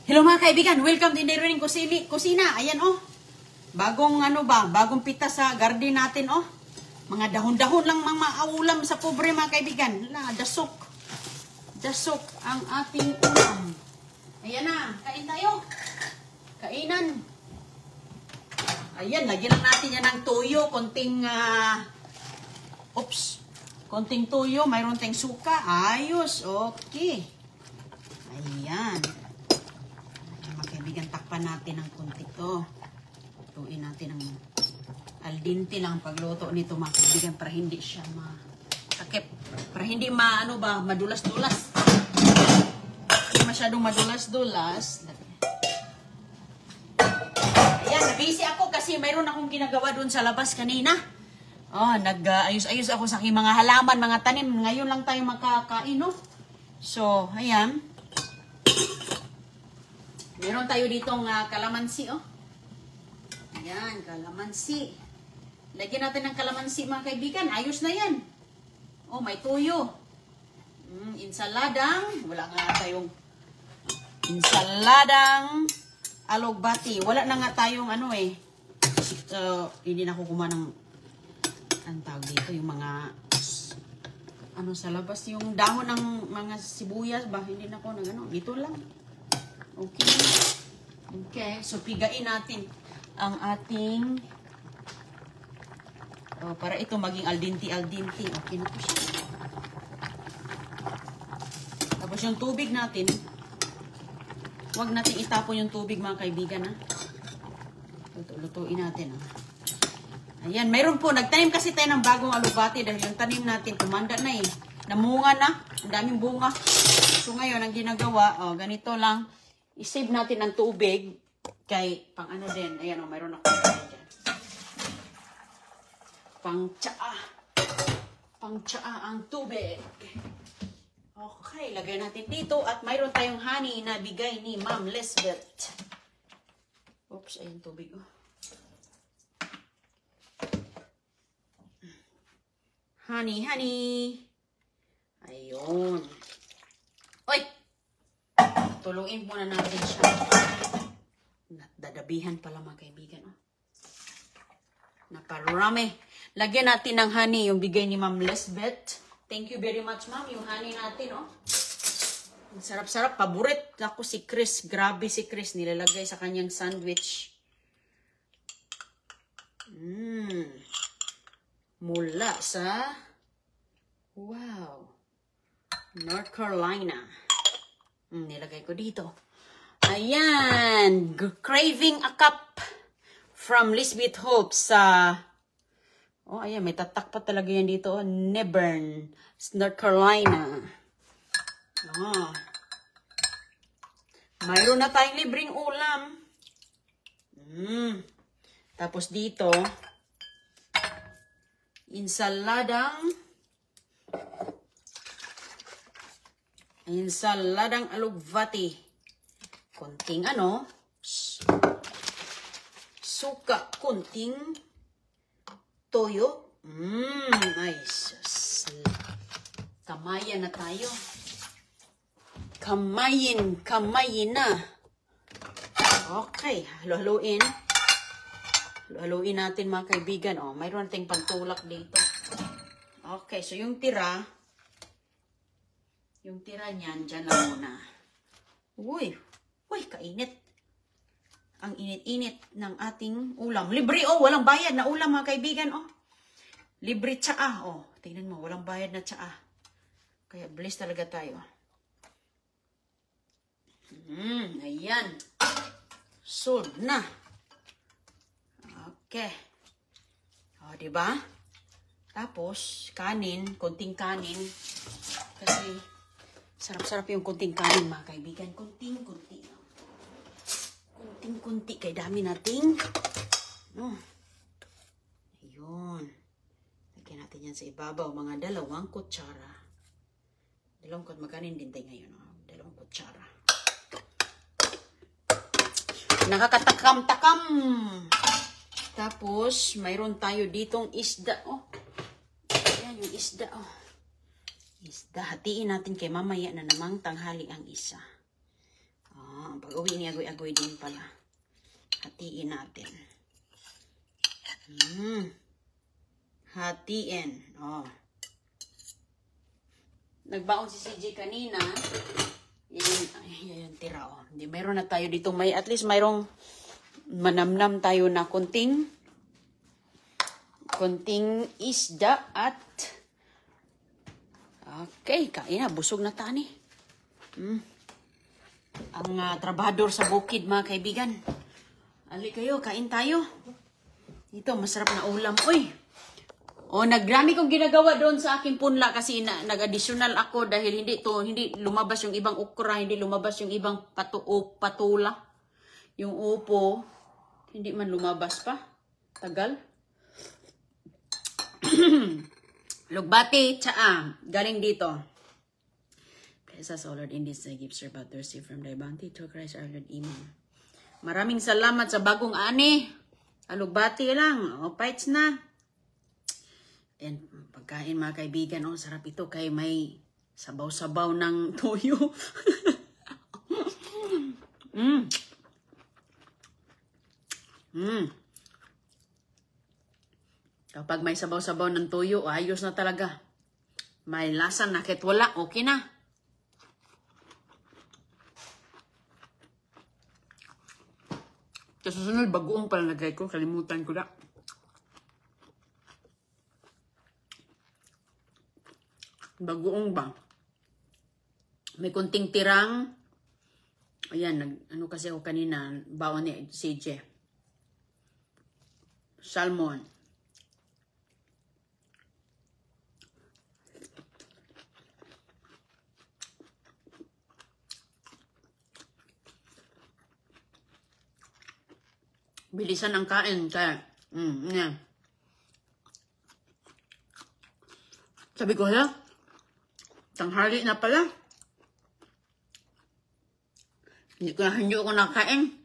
Hello mga kaibigan, welcome to Indirining Kusina. Ayan oh. Bagong bagong pita sa garden natin oh. Mga dahon-dahon lang mga ulam sa pobre mga kaibigan. Dasok. Dasok ang ating ulam. Ayan na, kain tayo. Kainan. Ayan, lagyan lang natin yan ng tuyo, konting konting tuyo, mayroon tayong suka. Ayos, okay. Ayan. Kaibigan, takpan natin ng konti to. Lutuin natin ng al dente lang pagluto nito mga kaibigan para hindi siya masakit. Para hindi madulas-dulas. Hindi masyadong madulas-dulas. Ayan, busy ako kasi mayroon akong ginagawa doon sa labas kanina. Oh, nag-ayos-ayos ako sa aking mga halaman, mga tanim. Ngayon lang tayo makakain, no? So, ayan. Meron tayo ditong kalamansi, oh. Ayan, kalamansi. Lagyan natin ng kalamansi, mga kaibigan. Ayos na yan. Oh, may tuyo. Insaladang. Wala nga tayong insaladang alugbati. Wala na nga tayong hindi na ako kumain ng ang tawag dito, yung mga sa labas, yung dahon ng mga sibuyas ba? Hindi na ako dito lang. Okay. Okay. So, pigain natin ang ating para ito maging al dente. Okay na po siya. Tapos yung tubig natin, huwag natin itapon yung tubig mga kaibigan, ha. Lutuin natin, ha. Ayan, mayroon po. Nagtanim kasi tayo ng bagong alubati dahil yung tanim natin, tumanda na eh. Namunga na. Ang daming bunga. So, ngayon, ang ginagawa, ganito lang. I-save natin ang tubig kay pang din. Ayan mayroon ako dyan. Pang tsaa ang tubig. Okay, lagay natin dito at mayroon tayong honey na bigay ni Ma'am Lisbeth. Oops, ayun tubig oh. Honey. Ayun. Oy! Tuluin muna natin siya. Dadabihan pala mga kaibigan. Oh. Naparami. Lagyan natin ng honey, yung bigay ni Ma'am Lisbeth. Thank you very much, Ma'am. Yung honey natin, oh. Ang sarap-sarap. Paborit ako si Chris. Grabe si Chris. Nilalagay sa kanyang sandwich. Mula sa North Carolina. Nilagay ko dito. Ayan. Craving a cup from Lisbeth Hope sa ayan. May tatak pa talaga yan dito. Nebern, North Carolina. Mayroon na tayong libreng ulam. Tapos dito, insaladang alugbati. Konting suka, konting toyo. Ay, sus. Kamayan na tayo. Kamayin na. Okay, haluin. Haluin natin mga kaibigan. Mayroon nating pantulak dito. Okay, so yung tira niyan, dyan lang muna. Uy, kainit. Ang init-init ng ating ulam. Libre, walang bayad na ulam mga kaibigan, Libre tsaa, tingnan mo, walang bayad na tsaa. Kaya blessed talaga tayo. Ayan. Sold na. Okay. Diba? Tapos, konting kanin. Kasi, sarap-sarap yung konting kanin, mga kaibigan. Konting-kunti. Konting-kunti. Kaya dami nating. Ayun. Lagyan natin yan sa ibabaw. Mga 2 kutsara. 2 magkanin din tayo ngayon. 2 kutsara. Nakakatakam-takam. Tapos, mayroon tayo ditong isda. Ayan yung isda. Isda. Hatiin natin kay mamaya na namang tanghali ang isa. Pag-uwi ni agoy-agoy din pala. Hatiin natin. Hatiin. Oh. Nagbaon si CJ kanina. Yan tira. Oh. Hindi, mayroon na tayo dito. At least mayroong manamnam tayo na kunting isda at okay, kain na. Busog na tani. Ang trabahador sa bukid, mga kaibigan. Ali kayo, kain tayo. Ito, masarap na ulam. Uy! O, naggrami kong ginagawa doon sa aking punla kasi nag-additional ako dahil hindi lumabas yung ibang okra, hindi lumabas yung ibang patula. Yung upo, hindi man lumabas pa. Tagal. Lugbati, tsaa. Galing dito. Bless us, O Lord, in this gift serve out thirsty from thy bounty to Christ our Lord. Amen. Maraming salamat sa bagong ani. Lugbati lang. O, fights na. Ayan, pagkain mga kaibigan, oh, sarap ito kay may sabaw-sabaw ng tuyo. Kapag may sabaw-sabaw ng tuyo, ayos na talaga. May lasa na, kahit wala, okay na. Sa susunod, bagoong pala lagay ko, kalimutan ko na. Bagoong ba? May kunting tirang. Ayan, ano kasi ako kanina, baon ni CJ. Salmon. Bilisan ang kain. Kaya, yan. Sabi ko, hala, tanghali na pala. Hindi ko nakain.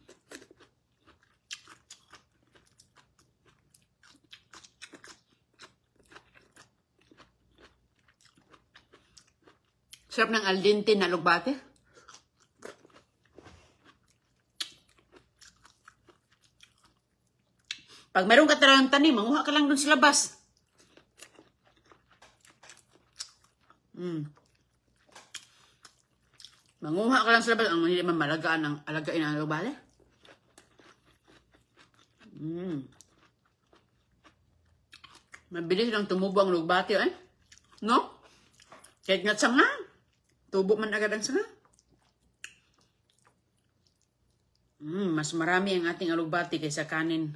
Sarap ng al dente na lugbate. Pag mayroong ka talagang tanim, manguha ka lang dun sa labas. Manguha ka lang sa labas. Ang hindi man malagaan ang alagain ang lubale. Mabilis lang tumubo ang lugbate, eh? No? Kahit nga sanga. Tubo man agad ang sanga. Mas marami ang ating alugbati kaysa kanin.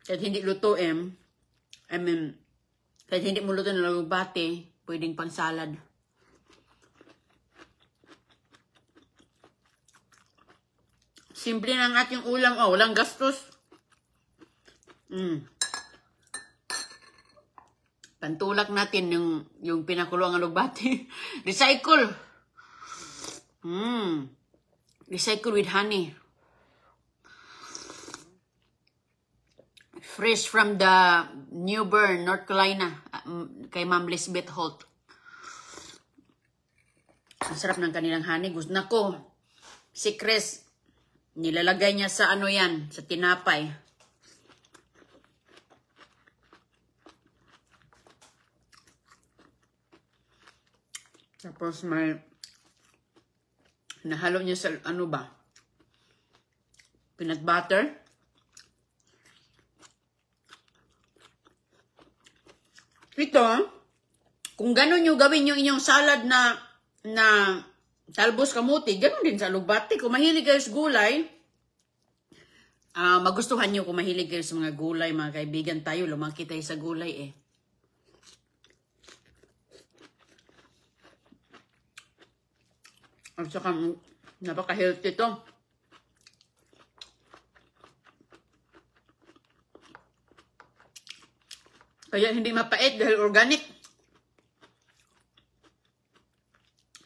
Kahit hindi lutuin, kahit hindi mo lutuin ng alugbati, pwedeng pang salad. Simple na ang ating ulam. Oh, walang gastos. Pantulak natin yung pinakulo ang alugbati. Recycle. Recycle with honey. Fresh from the New Bern, North Carolina. Kay Ma'am Lisbeth Holt. Ang sarap ng kanilang honey. Gusto na ko. Si Chris, nilalagay niya sa ano yan, sa tinapay. Tapos may nahalo niya sa ano ba? Peanut butter. Ito, kung gano'n yung gawin yung inyong salad na talbos kamuti, gano'n din sa alugbati. Kung mahilig kayo sa gulay, magustuhan nyo kung mahilig kayo sa mga gulay, mga kaibigan tayo, lumaki tayo sa gulay eh. At saka, napaka-healthy ito. Kaya hindi mapait dahil organic.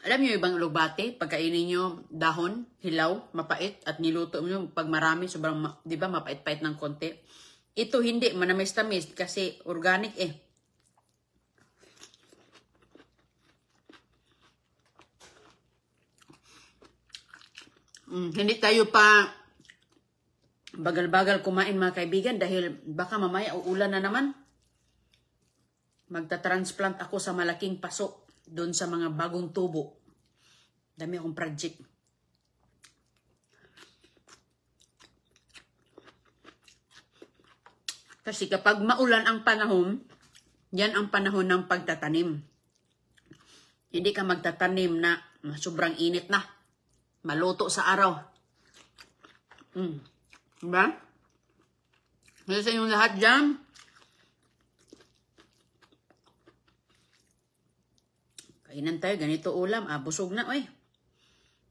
Alam niyo ibang alugbati, pagkainin niyo dahon, hilaw, mapait, at niluto niyo pag marami, sobrang, di ba, mapait-pait ng konti. Ito hindi, manamis-tamis kasi organic eh. Hindi tayo pa bagal-bagal kumain mga kaibigan dahil baka mamaya uulan na naman. Magta-transplant ako sa malaking paso doon sa mga bagong tubo. Dami akong project. Kasi kapag maulan ang panahon, yan ang panahon ng pagtatanim. Hindi ka magtatanim na sobrang init na. Maluto sa araw. Diba? Kaya sa inyong lahat dyan, kainan tayo, ganito ulam. Busog na, oy.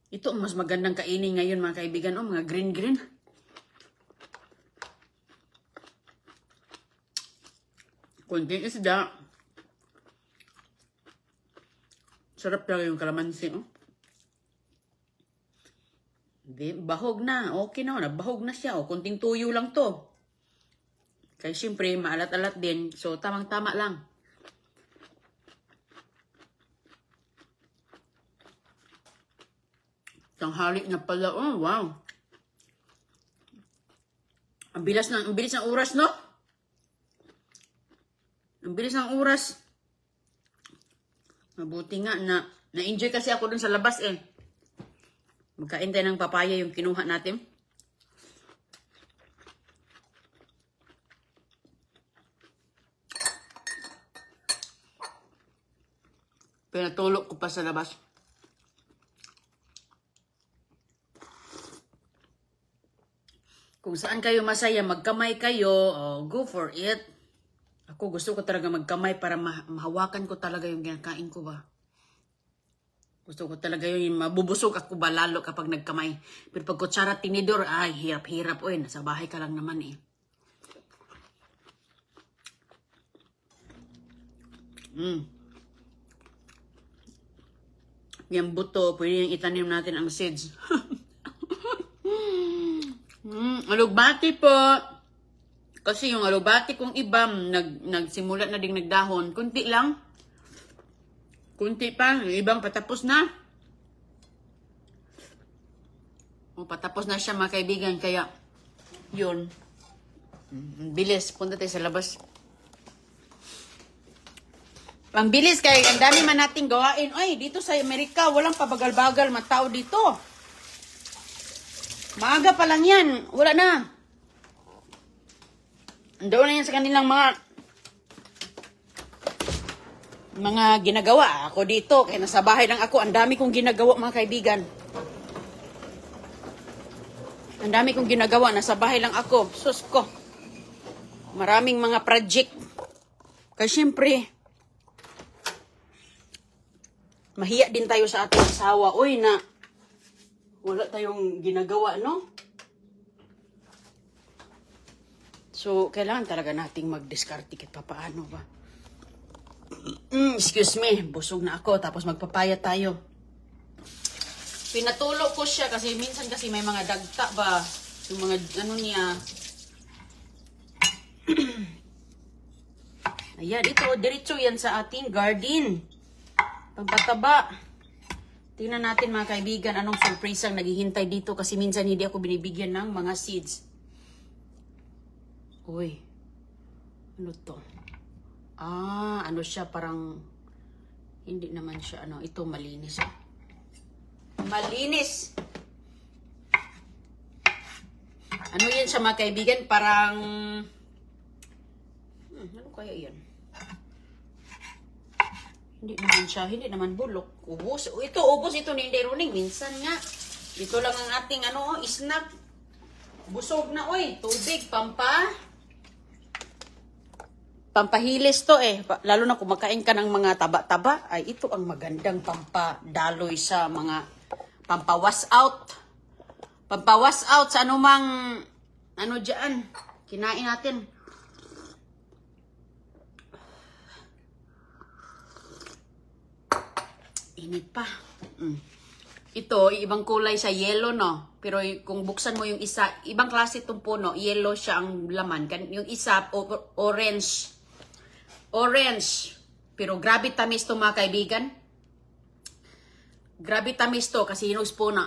Ito ang mas magandang kainin ngayon, mga kaibigan. Mga green-green. Kunting isda. Sarap talaga yung kalamansi, oh. Bahog na. Okay na, nabahog na siya. Kunting tuyo lang to. Kaya siyempre, maalat-alat din. So, tamang-tama lang. Tanghali na pala. Oh, wow. Ang bilis ng oras, no? Ang bilis ng oras. Mabuti nga na-enjoy kasi ako dun sa labas eh. Magkain tayo ng papaya yung kinuha natin. Pinatulog ko pa sa labas. Kung saan kayo masaya, magkamay kayo, go for it. Ako gusto ko talaga magkamay para mahawakan ko talaga yung kinakain ko ba. Gusto ko talaga yung mabubusog ako ba lalo kapag nagkamay. Pero pag kutsara tinidor, ay hirap-hirap. Uy, nasa bahay ka lang naman eh. Yung buto, pwede yung itanim natin ang seeds. Alugbati po. Kasi yung alugbati kong iba, nagsimula na ding nagdahon. Kunti lang. Kunti pa. Yung ibang patapos na. Patapos na siya mga kaibigan. Kaya, yun. Bilis. Punta tayo sa labas. Ang bilis kaya ang dami man nating gawain. Ay, dito sa Amerika, walang pabagal-bagal matao dito. Maaga pa lang yan. Wala na. Doon na yan sa kanilang mga ginagawa. Ako dito, kaya nasa bahay lang ako. Ang dami kong ginagawa mga kaibigan. Ang dami kong ginagawa. Nasa bahay lang ako. Sus ko. Maraming mga project. Kaya syempre, mahiya din tayo sa ating asawa. Uy, na wala tayong ginagawa, no? So, kailangan talaga nating mag-discarte kahit papaano ba. Excuse me, busog na ako. Tapos magpapaya tayo. Pinatulog ko siya kasi minsan kasi may mga dagta ba. Yung mga ano niya. Ayan, ito. Diretso yan sa ating garden. Pampataba. Tingnan natin mga kaibigan anong surprise ang naghihintay dito kasi minsan hindi ako binibigyan ng mga seeds. Uy. Ano to? Ano siya parang hindi naman siya ano, ito malinis. Malinis. Ano yan siya mga kaibigan? Parang ano kaya yan? Hindi naman siya, hindi naman bulok. Ubos. Ito, ubos ito ni Inday Runing. Minsan nga. Ito lang ang ating snack. Busog na, oy. Tubig, pampahilis to eh. Lalo na kung makain ka ng mga taba-taba, ay ito ang magandang pampadaloy sa mga pampawas out. Pampawas out sa anumang, dyan. Kinain natin. Init pa. Ito, ibang kulay sa yellow, no? Pero kung buksan mo yung isa, ibang klase itong puno, yellow siya ang laman. Yung isa, orange. Orange. Pero grabe tamis to mga kaibigan. Grabe tamis to kasi hinugs po na.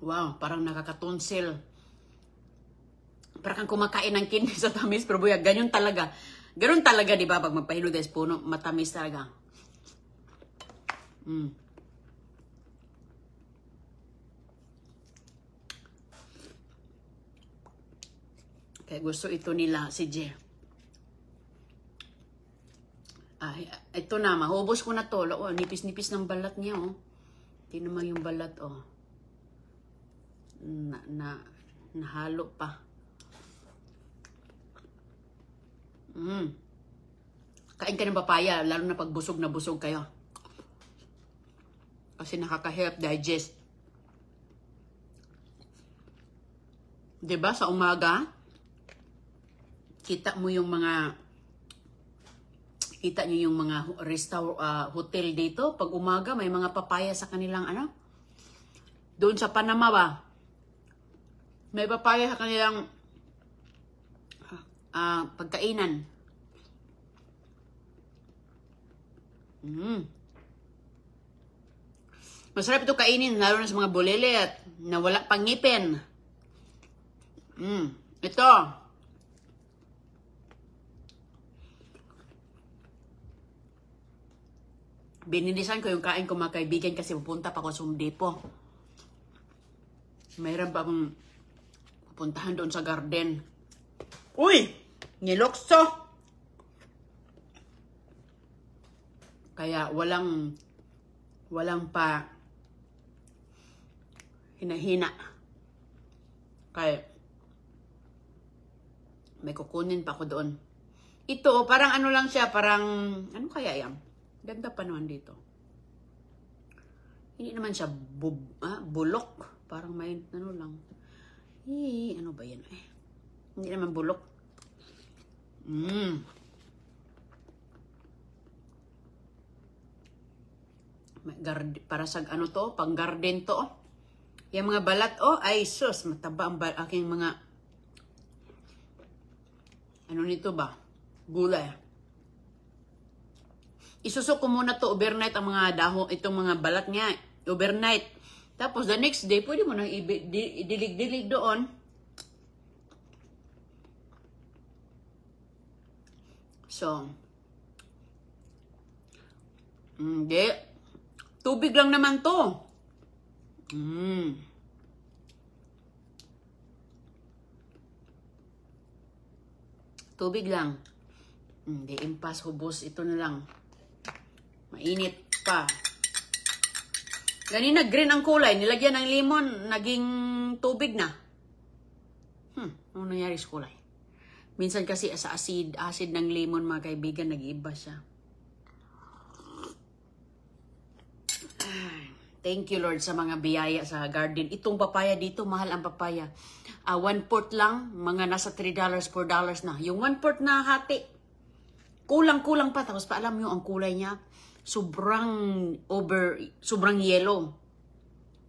Wow, parang nakakatonsil. Parang kang kumakain ng kidney sa tamis. Pero buya, ganyan talaga. Ganun talaga, di ba? Pag magpahilod sa puno, matamis talaga. Kaya gusto ito nila si J. Ito na, mahubos ko na to. Oh, nipis-nipis ng balat niya, oh. Tingnan mo yung balat, oh. Nahalo pa. Kain ka ng papaya, lalo na pag busog na busog kayo. Kasi nakaka-help digest. Diba sa umaga, kita nyo yung mga hotel dito. Pag umaga, may mga papaya sa kanilang doon sa Panama ba? May papaya sa kanilang pagkainan. Masarap ito kainin, lalo na sa mga bulele at na wala pang ngipin. Ito. Binilisan ko yung kain ko mga kaibigan kasi pupunta pa ako sa Home Depot. Mayroon pa akong pupuntahan doon sa garden. Uy! Nilokso! Kaya walang pa hinahina. Kaya may kukunin pa ako doon. Ito, parang ano lang siya, parang, ano kaya yan? Ganda pa naman dito. Hindi naman siya bulok. Parang may, ano lang. Ano ba yan? Hindi naman bulok. Para sa ano to, pang garden to. Yung mga balat, ay sus, mataba ang aking mga, ano nito ba? Gulay. Isusok ko muna to overnight ang mga dahon, itong mga balat niya. Overnight. Tapos the next day, pwede mo nang idilig-dilig doon. So, hindi. Tubig lang naman to. Tubig lang. Hindi, impas, hubos. Ito na lang. Mainit pa. Ganina, green ang kulay. Nilagyan ng lemon, naging tubig na. Ano nangyari sa kulay? Minsan kasi sa acid ng lemon, mga kaibigan, nag-iiba siya. Thank you, Lord, sa mga biyaya sa garden. Itong papaya dito, mahal ang papaya. 1/4 lang, mga nasa $3, $4 na. Yung 1/4 na hati, kulang-kulang pa. Tapos paalam nyo, ang kulay niya, sobrang yellow.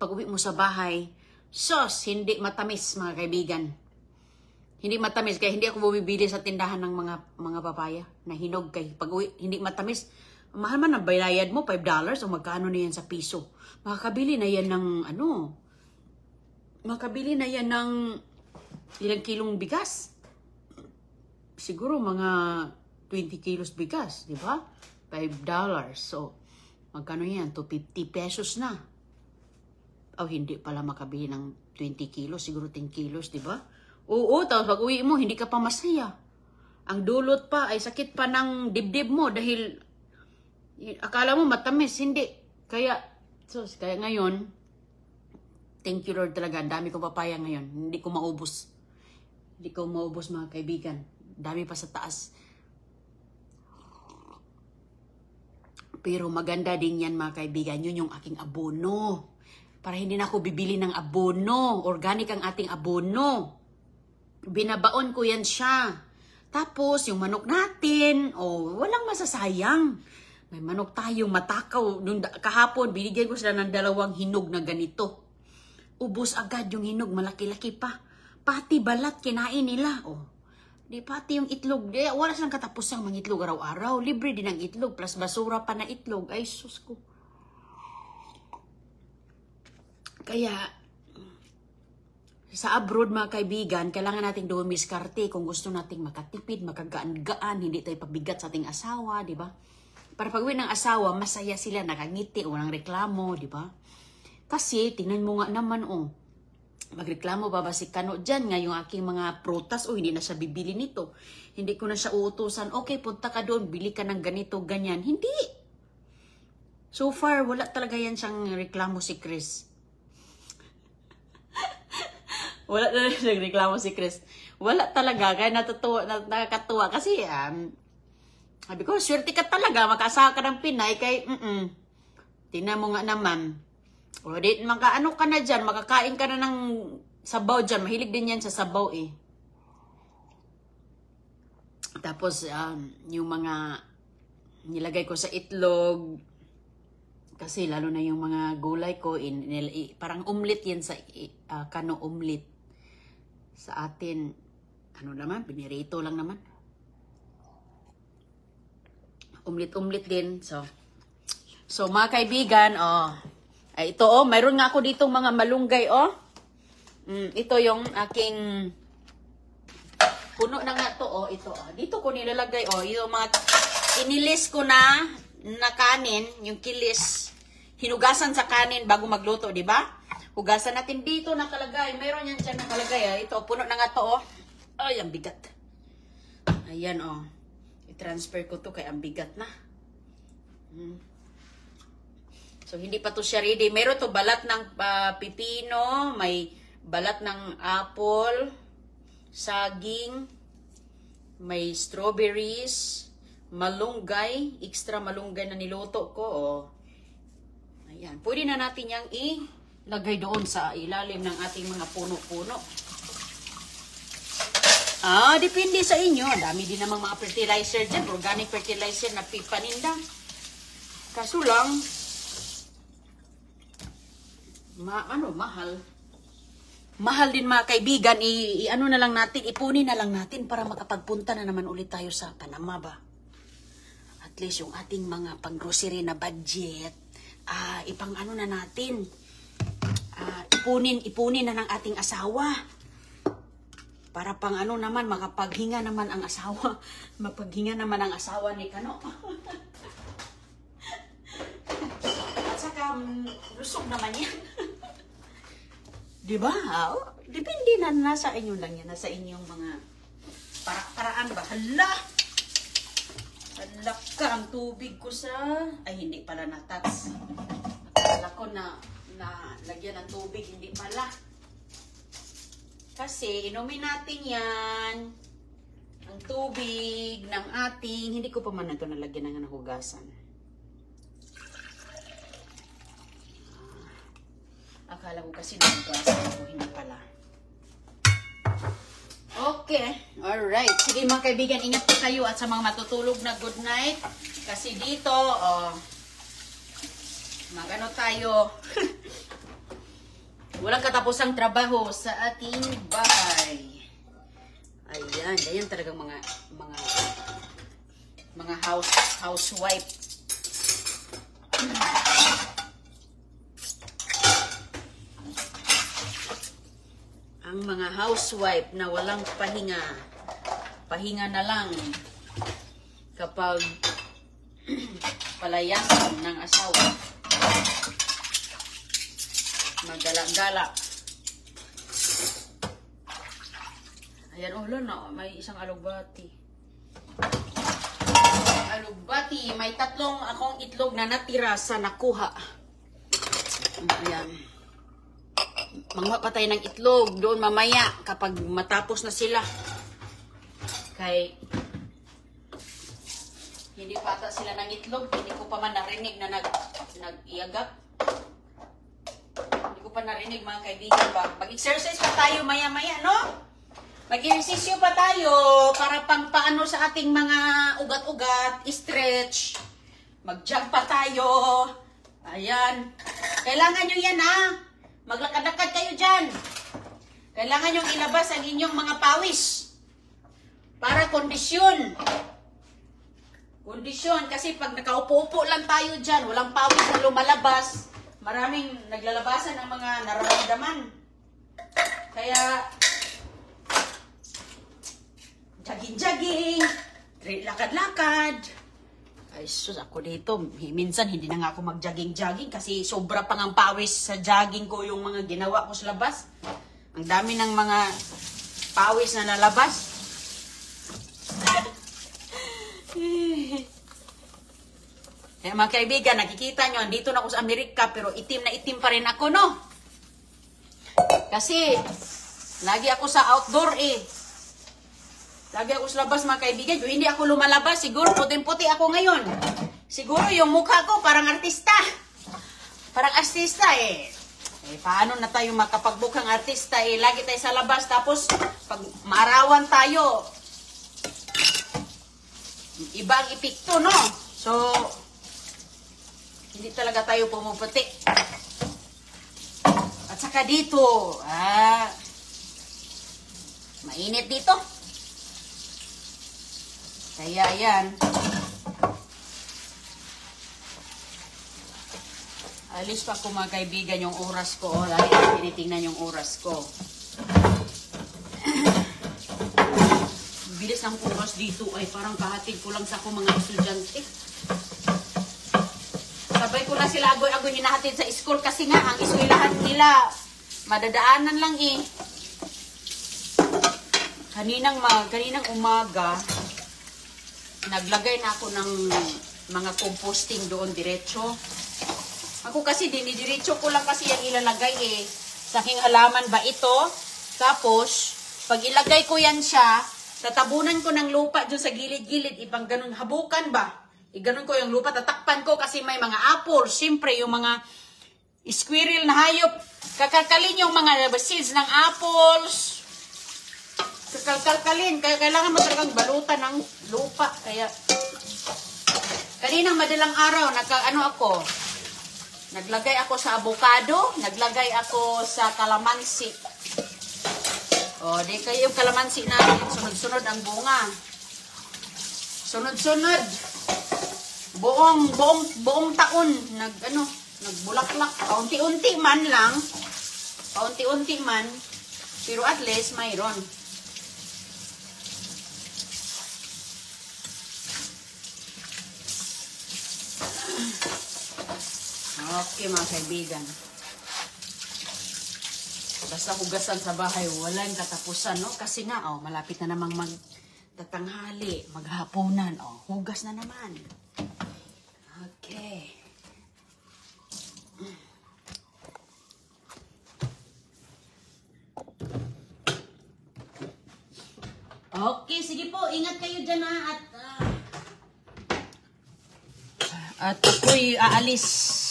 Pag uwi mo sa bahay, sos, hindi matamis, mga kaibigan. Hindi matamis, kaya hindi ako bumibili sa tindahan ng mga papaya na hinog. Kaya pag uwi, hindi matamis. Mahal man ang bayad mo, $5 o magkano na yan sa piso. Makakabili na yan ng makakabili na yan ng ilang kilong bigas. Siguro mga 20 kilos bigas, di ba? $5. So, magkano yan? 250 pesos na. Hindi pala makabili ng 20 kilos, siguro 10 kilos, di ba? Oo, tapos pag uwi mo, hindi ka pa masaya. Ang dulot pa ay sakit pa ng dibdib mo dahil akala mo matamis, hindi. Kaya ngayon, thank you Lord talaga. Ang dami ko papaya ngayon. Hindi ko maubos. Hindi ko maubos mga kaibigan. Dami pa sa taas. Pero maganda din yan mga kaibigan. Yun yung aking abono. Para hindi na ako bibili ng abono. Organic ang ating abono. Binabaon ko yan siya. Tapos yung manok natin, walang masasayang. May manok tayong matakaw. Nung kahapon, binigyan ko sila ng 2 hinog na ganito. Ubus agad yung hinog, malaki-laki pa. Pati balat, kinain nila. Oh. Di pati yung itlog. Wala silang katapos ang mga itlog araw-araw. Libre din ang itlog, plus basura pa na itlog. Ay, sus ko. Kaya, sa abroad mga kaibigan, kailangan nating dumiskarte kung gusto nating makatipid, makagaan-gaan, hindi tayo pabigat sa ating asawa, di ba? Para pag-uwi ng asawa, masaya sila, nakangiti, walang reklamo, di ba? Kasi, tingnan mo nga naman, magreklamo ba si Kano dyan nga yung aking mga prutas, hindi na siya bibili nito. Hindi ko na siya uutusan, okay, punta ka doon, bili ka ng ganito, ganyan. Hindi! So far, wala talaga yan siyang reklamo si Chris. Wala talaga siyang reklamo si Chris. Wala talaga, kaya nakakatuwa. Kasi, sabi ko, swerte ka talaga, makasawa ka ng Pinay, kay, tingnan mo nga naman. O, di, ano ka na dyan, makakain ka na ng sabaw dyan. Mahilig din yan sa sabaw eh. Tapos, yung mga nilagay ko sa itlog, kasi lalo na yung mga gulay ko, parang umlit yan sa Kano umlit. Sa atin, ano naman, pinirito lang naman. Umlit-umlit din. So mga kaibigan, ay, ito mayroon nga ako ditong mga malunggay, ito yung aking puno na nga to, ito, dito ko nilalagay, yung mga inilis ko na kanin, yung kilis, hinugasan sa kanin bago magluto, di ba? Hugasan natin dito nakalagay, mayroon yan dyan nakalagay, ito, puno na nga to, ay, ang bigat. Ayan, i-transfer ko to kay ang bigat na. So, hindi pa to siya ready. Meron to balat ng pipino, may balat ng apple, saging, may strawberries, malunggay, extra malunggay na niluto ko. Ayan. Pwede na natin yang ilagay doon sa ilalim ng ating mga puno-puno. Depende sa inyo. Dami din namang mga fertilizer dyan. Organic fertilizer na pipaninda. Kaso lang, mahal. Mahal din mga kaibigan, ano na lang natin, ipunin na lang natin para makapagpunta na naman ulit tayo sa Panama ba. At least yung ating mga pang-grocery na budget, ipang ano na natin, ipunin na ng ating asawa. Para pang ano naman, makapaghinga naman ang asawa. Mapaghinga naman ang asawa ni Kano. At saka, lusog naman yan. Diba? Depende na, nasa inyo lang yan. Nasa inyong mga paraan ba? Hala ka, ang tubig ko sa... Ay, hindi pala na-touch. Akala ko na lagyan ng tubig, hindi pala. Kasi, inumin natin yan. Ang tubig ng ating... Hindi ko pa man ito nalagyan ng hugasan. Akala ko kasi nagbasan ako, hindi pala. Okay. Alright. Sige mga kaibigan, ingat po kayo at sa mga matutulog na good night. Kasi dito, magano tayo. Walang katapusang trabaho sa ating bahay. Ayan. Ayan talagang mga housewife. Ang mga housewife na walang pahinga. Pahinga na lang kapag palayasan ng asawa. Maggalak-galak. Ayan, na. May isang alugbati. Alugbati. May 3 akong itlog na natira sa nakuha. Ayan. Manguha pa tayo ng itlog doon mamaya kapag matapos na sila. Kay hindi pa ata sila ng itlog. Hindi ko pa man narinig na nag-iagap. Hindi ko pa narinig mga kaibigan ba. Mag-exercise pa tayo maya-maya, no? Mag-exercise pa tayo para pang paano sa ating mga ugat-ugat, stretch. Mag-jog pa tayo. Ayan. Kailangan nyo yan ha. Maglakad-lakad kayo dyan. Kailangan nyo ilabas ang inyong mga pawis. Para kondisyon. Kondisyon. Kasi pag nakaupo-upo lang tayo dyan, walang pawis na lumalabas, maraming naglalabasan ng mga nararamdaman. Kaya, jogging-jogging, lakad-lakad. Ay, sus, ako dito, minsan hindi na nga ako mag-jogging-jogging kasi sobra pang ang pawis sa jogging ko yung mga ginawa ko sa labas. Ang dami ng mga pawis na nalabas. Kaya mga kaibigan, nakikita nyo, andito na ako sa Amerika, pero itim na itim pa rin ako, no? Kasi, lagi ako sa outdoor eh. Lagi ako sa labas, mga kaibigan. Yung hindi ako lumalabas, siguro puting-puti ako ngayon. Siguro yung mukha ko parang artista. Parang artista eh. Paano na tayo makapagbukang artista eh? Lagi tayo sa labas, tapos pag maarawan tayo, iba ang epekto, no? So, hindi talaga tayo pumuputi. At saka dito, mainit dito. Kaya yan. Alis pa ko mga kaibigan yung oras ko. Lagi tinitingnan yung oras ko. Bilis ng oras dito ay parang kahatid ko lang sa ako mga estudyante. Sabay ko lang sila agoy-agoy hinahatid sa school kasi nga ang eskwelahan nila madadaanan lang eh. Kaninang umaga naglagay na ako ng mga composting doon diretso. Ako kasi dinidiretso ko lang kasi yung ilalagay eh. Sa aking halaman ba ito? Tapos, pag ilagay ko yan siya, tatabunan ko ng lupa dyan sa gilid-gilid. Ipang ganun, habukan ba? Iganon ko yung lupa, tatakpan ko kasi may mga apple. Siyempre, yung mga squirrel na hayop. Kakalkalin yung mga seeds ng apples. Kakalkalin. Kaya kailangan mo talagang balutan ng lupa. Kaya, kaninang madalang araw, naglagay ako sa avocado, naglagay ako sa kalamansi. O, di kayo yung kalamansi natin, sunod-sunod ang bunga. Sunod-sunod. Buong taon, nagbulaklak. Paunti-unti man lang. Paunti-unti man. Pero at least, mayroon. Okay mga kaibigan. Basta hugasan sa bahay, walang katapusan, no? Kasi nga, malapit na namang magtatanghali, maghapunan, hugas na naman. Okay. Okay, sige po, ingat kayo dyan ha, at ako'y aalis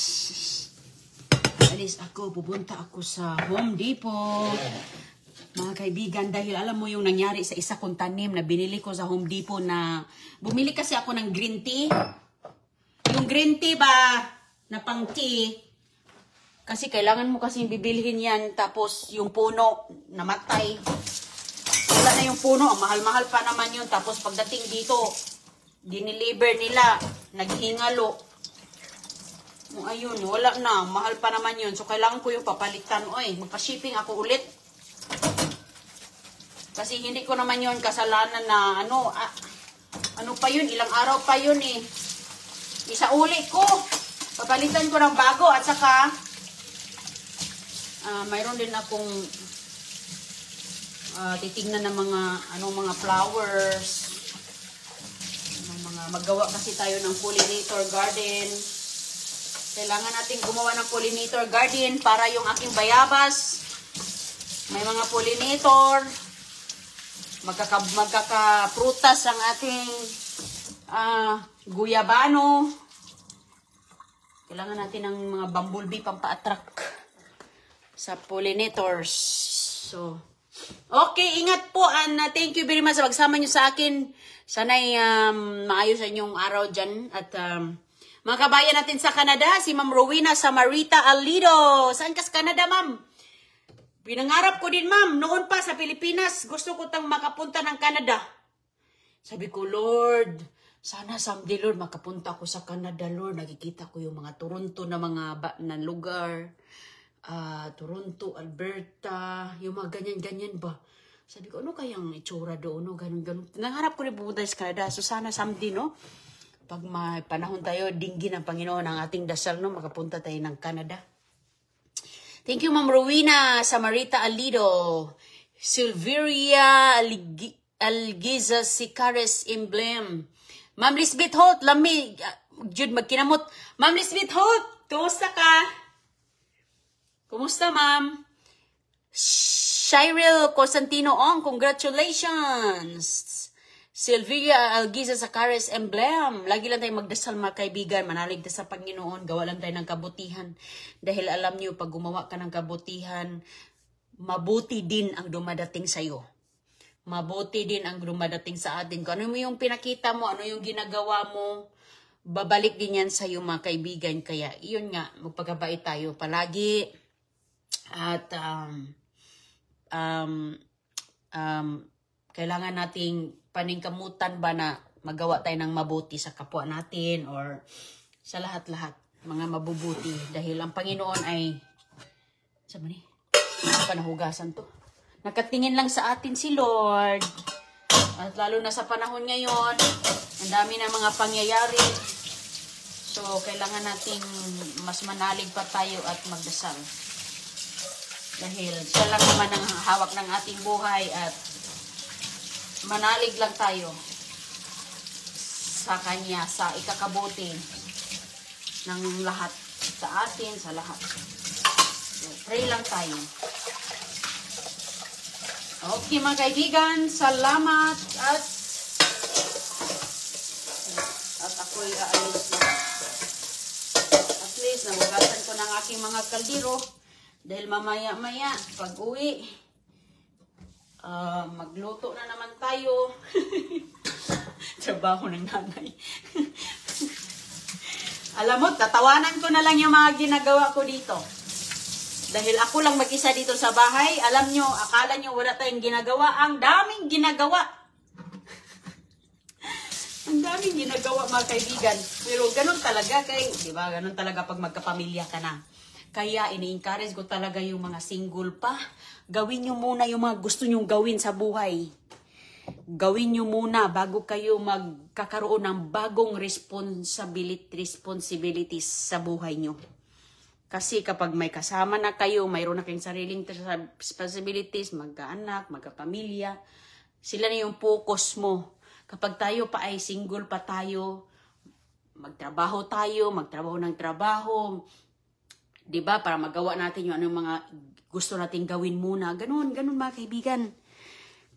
ako, pupunta ako sa Home Depot. Mga kaibigan, dahil alam mo yung nangyari sa isa kong tanim na binili ko sa Home Depot na, bumili kasi ako ng green tea. Yung green tea ba, na pang tea, kasi kailangan mo kasi bibilhin yan, tapos yung puno, namatay. Wala na yung puno, mahal-mahal pa naman yun. Tapos pagdating dito, diniliver nila, naghingalo. Ayun, wala na. Mahal pa naman yun. So, kailangan ko yung papalitan. Oy, magpa-shipping ako ulit. Kasi hindi ko naman yun kasalanan na ano pa yun, ilang araw pa yun eh. Isauli ko. Papalitan ko ng bago. At saka, mayroon din akong titignan ng mga flowers. Maggawa kasi tayo ng pollinator garden. Kailangan natin gumawa ng pollinator garden para yung aking bayabas. May mga pollinator. Magkakaprutas ang ating guyabano. Kailangan natin ng mga bumblebee pampa-attract sa pollinators. So, okay, ingat po and thank you very much sa pagsama nyo sa akin. Sana'y maayos ang inyong araw dyan at Mga kabayan natin sa Canada, si Ma'am Rowena Samarita Alido. Saan ka sa Canada, ma'am? Pinangarap ko din, ma'am. Noon pa sa Pilipinas, gusto ko tang makapunta ng Canada. Sabi ko, Lord, sana someday, Lord, makapunta ako sa Canada, Lord. Nakikita ko yung mga Toronto na na lugar. Toronto, Alberta, yung mga ganyan-ganyan ba. Sabi ko, ano kayang itsura doon, no? Ganun-ganun. Nangarap ko rin pumunta sa Canada. So sana someday, no? Pag may panahon tayo, dinggin ng Panginoon ang ating dasal, no? Makapunta tayo ng Canada. Thank you, Ma'am Rowena Samarita Alido. Silveria Algiza Sicares Emblem. Ma'am Lisbeth Holt, lami, Jude magkinamot. Ma'am Lisbeth Holt, kumusta ka? Kumusta, ma'am? Shirel Constantino Ong, congratulations. Silvia Algiza Sicares Emblem. Lagi lang tayo magdasal, mga kaibigan. Manalig tayo sa Panginoon. Gawa lang tayo ng kabutihan. Dahil alam niyo, pag gumawa ka ng kabutihan, mabuti din ang dumadating sa'yo. Mabuti din ang dumadating sa atin. Kung ano mo yung pinakita mo, ano yung ginagawa mo, babalik din yan sa'yo, mga kaibigan. Kaya, yun nga, magpagkabait tayo palagi. At, kailangan nating paningkamutan ba na magawa tayo ng mabuti sa kapwa natin or sa lahat-lahat, mga mabubuti. Dahil ang Panginoon ay, sabi ni, panahugasan to. Nakatingin lang sa atin si Lord. At lalo na sa panahon ngayon, ang dami na mga pangyayari. So, kailangan nating mas manalig pa tayo at magdasal. Dahil siya lang naman ang hawak ng ating buhay at manalig lang tayo sa Kanya, sa ikakabuti ng lahat, sa atin, sa lahat. So, pray lang tayo. Okay, mga kaibigan, salamat at ako'y aalis na. At least, namugasan ko ng aking mga kaldero dahil mamaya-maya, pag uwi, magluto na naman tayo. Trabaho ng nanay. Alam mo, tatawanan ko na lang yung mga ginagawa ko dito. Dahil ako lang mag-isa dito sa bahay, alam nyo, akala nyo wala tayong ginagawa. Ang daming ginagawa. Ang daming ginagawa, mga kaibigan. Pero ganun talaga kay, di ba? Ganun talaga pag magkapamilya ka na. Kaya ini-encourage ko talaga yung mga single pa. Gawin nyo muna yung mga gusto nyong gawin sa buhay. Gawin nyo muna bago kayo magkakaroon ng bagong responsibilities sa buhay nyo. Kasi kapag may kasama na kayo, mayroon na kayong sariling responsibilities, magkaanak, magkapamilya, sila na yung focus mo. Kapag tayo pa ay single pa tayo, magtrabaho ng trabaho, diba? Para magawa natin yung anong mga gusto nating gawin muna. Ganun mga kaibigan.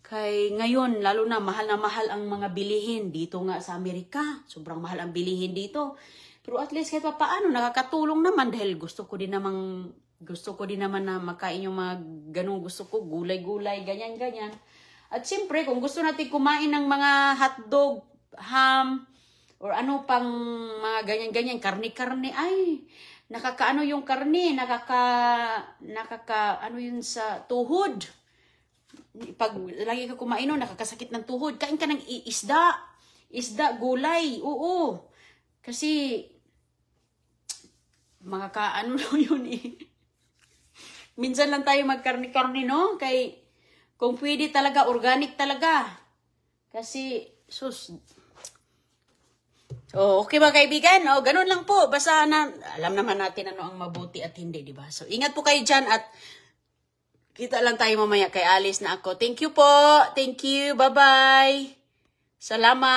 Kay ngayon, lalo na mahal ang mga bilihin dito nga sa Amerika. Sobrang mahal ang bilihin dito. Pero at least kahit pa paano, nakakatulong naman dahil gusto ko din naman na makain yung mga ganung gusto ko, gulay-gulay, ganyan-ganyan. At siyempre, kung gusto natin kumain ng mga hotdog, ham, or ano pang mga ganyan-ganyan, karne-karne, ay, nakakaano yung karne, ano yun sa tuhod. Pag lagi ka kumain nun, nakakasakit ng tuhod. Kain ka ng isda, gulay, oo. Kasi, makakaano yun eh. Minsan lang tayo magkarni-karni, no? Kung pwede talaga, organic talaga. Kasi, okay ba kaibigan? Ganun lang po. Basta alam naman natin ano ang mabuti at hindi, di ba? So, ingat po kayo dyan at kita lang tayo mamaya kay Alice na ako. Thank you po. Thank you. Bye-bye. Salamat.